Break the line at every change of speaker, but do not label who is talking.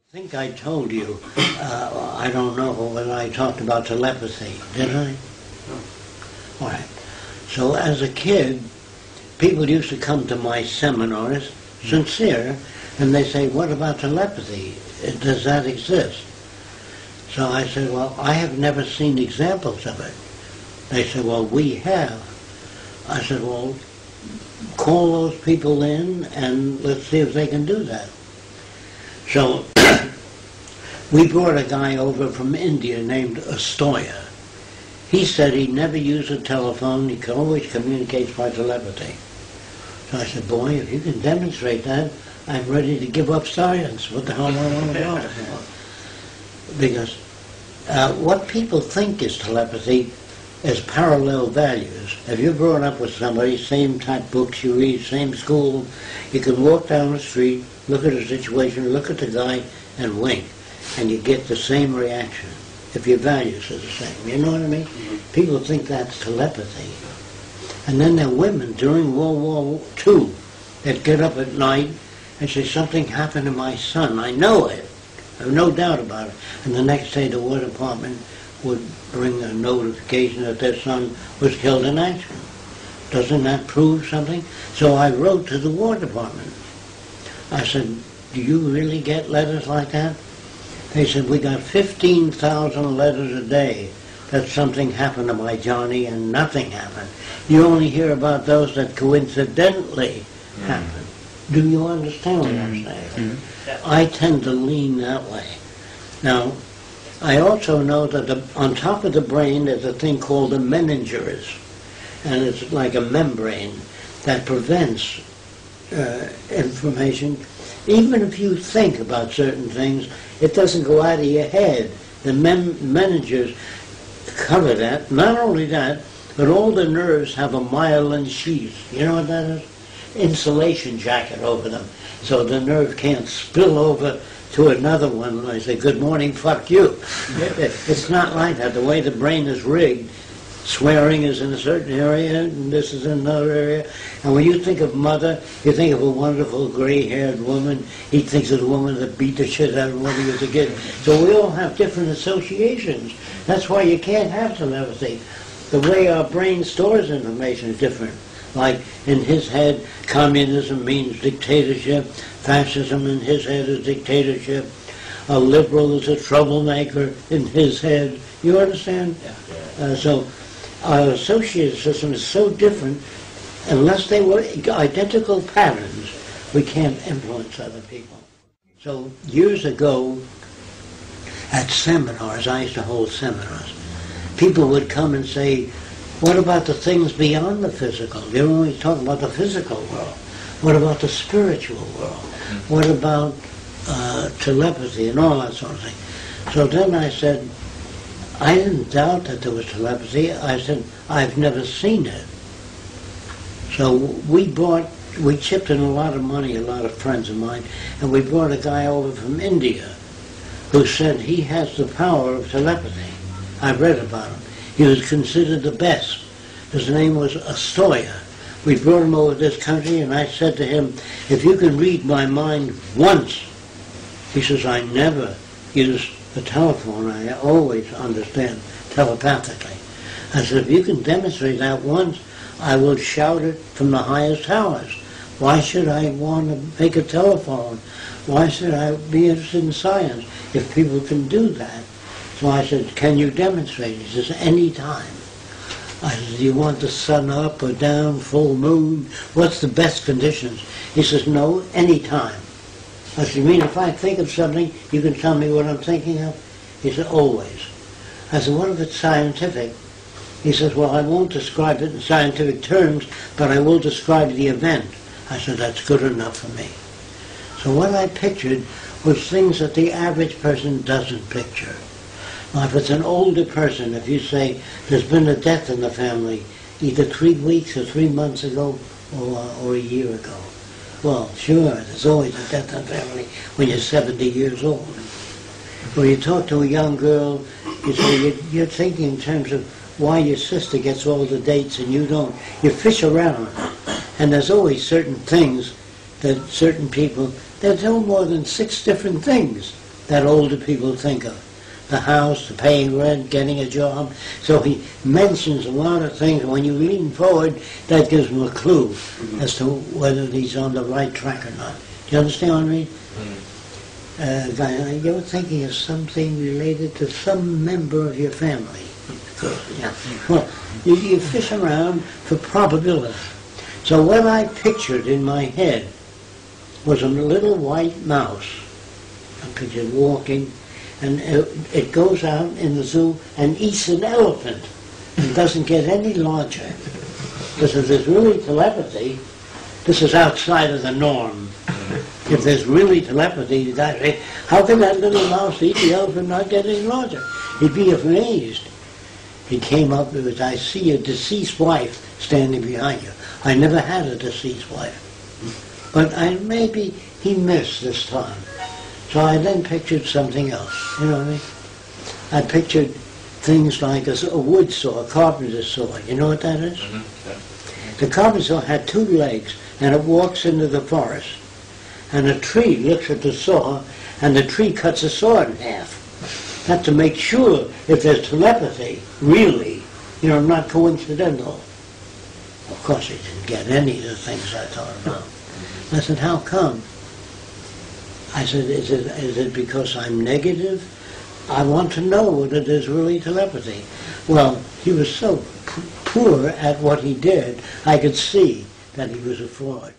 I think I told you, I don't know when I talked about telepathy, did I? All right. So as a kid, people used to come to my seminars, sincere, and they say, what about telepathy? Does that exist? So I said, well, I have never seen examples of it. They said, well, we have. I said, well, call those people in and let's see if they can do that. So we brought a guy over from India named Astoya. He said he never used a telephone, he could always communicate by telepathy. So I said, boy, if you can demonstrate that, I'm ready to give up science. What the hell am I going to know? Because what people think is telepathy is parallel values. If you're brought up with somebody, same type books you read, same school, you can walk down the street, look at a situation, look at the guy, and wink, and you get the same reaction if your values are the same. You know what I mean? Mm-hmm. People think that's telepathy. And then there are women during World War II that get up at night and say, something happened to my son. I know it. I have no doubt about it. And the next day the War Department would bring a notification that their son was killed in action. Doesn't that prove something? So I wrote to the War Department. I said, do you really get letters like that? They said, we got 15,000 letters a day that something happened to my Johnny and nothing happened. You only hear about those that coincidentally happen. Do you understand what I'm saying? I tend to lean that way. Now, I also know that on top of the brain there's a thing called a meninges, and it's like a membrane that prevents information. Even if you think about certain things, it doesn't go out of your head. The meninges cover that. Not only that, but all the nerves have a myelin sheath. You know what that is? Insulation jacket over them, so the nerve can't spill over to another one and I say, good morning, fuck you. It's not like that. The way the brain is rigged, swearing is in a certain area and this is in another area. And when you think of mother, you think of a wonderful gray-haired woman. He thinks of the woman that beat the shit out of him when he was a kid. So we all have different associations. That's why you can't have telepathy. The way our brain stores information is different. Like in his head, communism means dictatorship. Fascism in his head is dictatorship. A liberal is a troublemaker in his head. You understand? So our associated system is so different. Unless they were identical patterns, we can't influence other people. So years ago, at seminars, I used to hold seminars, people would come and say, what about the things beyond the physical? You're always talking about the physical world. What about the spiritual world? What about telepathy and all that sort of thing? So then I said, I didn't doubt that there was telepathy. I said, I've never seen it. So we chipped in a lot of money, a lot of friends of mine, and we brought a guy over from India who said he has the power of telepathy. I read about him. He was considered the best. His name was Astoya. We brought him over to this country, and I said to him, if you can read my mind once, he says, I never use the telephone. I always understand telepathically. I said, if you can demonstrate that once, I will shout it from the highest towers. Why should I want to make a telephone? Why should I be interested in science if people can do that? So I said, can you demonstrate? He says, any time. I said, do you want the sun up or down, full moon? What's the best conditions? He says, no, any time. I said, you mean if I think of something, you can tell me what I'm thinking of? He said, always. I said, what if it's scientific? He says, well, I won't describe it in scientific terms, but I will describe the event. I said, that's good enough for me. So what I pictured was things that the average person doesn't picture. Now, if it's an older person, if you say there's been a death in the family, either 3 weeks or 3 months ago or a year ago, well, sure, there's always a death in the family when you're 70 years old. When you talk to a young girl, you say you're thinking in terms of why your sister gets all the dates and you don't. You fish around, and there's always certain things that certain people, there's no more than 6 different things that older people think of. The house, the paying rent, getting a job. So he mentions a lot of things. When you lean forward, that gives him a clue as to whether he's on the right track or not. Do you understand what I mean? You're thinking of something related to some member of your family. Yeah. Well, you fish around for probability. So what I pictured in my head was a little white mouse. I pictured walking, and it goes out in the zoo and eats an elephant and doesn't get any larger. Because if there's really telepathy, this is outside of the norm. If there's really telepathy, how can that little mouse eat the elephant and not get any larger? He'd be amazed. He came up with, I see a deceased wife standing behind you. I never had a deceased wife. But maybe he missed this time. So I then pictured something else, you know what I mean? I pictured things like a wood saw, a carpenter's saw. You know what that is? The carpenter's saw had two legs, and it walks into the forest. And a tree looks at the saw, and the tree cuts the saw in half. That's to make sure if there's telepathy, really, you know, not coincidental. Of course, he didn't get any of the things I thought about. I said, how come? I said, is it because I'm negative? I want to know whether there's really telepathy. Well, he was so poor at what he did, I could see that he was a fraud.